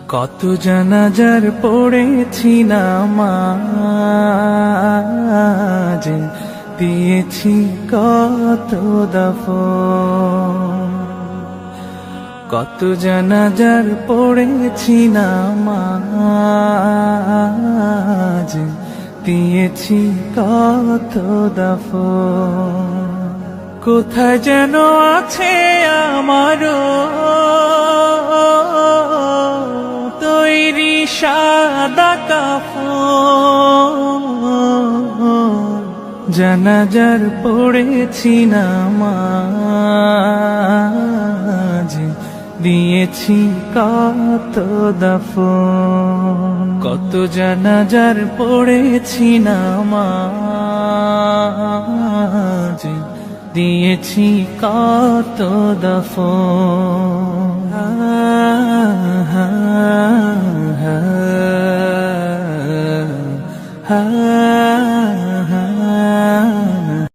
কত জানাজার পড়েছি নামাজ, দিয়েছি কত দাফন। কত জানাজার পড়েছি নামাজ, দিয়েছি কত দাফন। কোথায় যেন আছে আমারও তৈরি সাদা কাফন। জানাজার পড়েছি নামাজ, দিয়েছি কত দাফন। কত জানাজার পড়েছি নামাজ, দিয়েছি কত দাফন। হা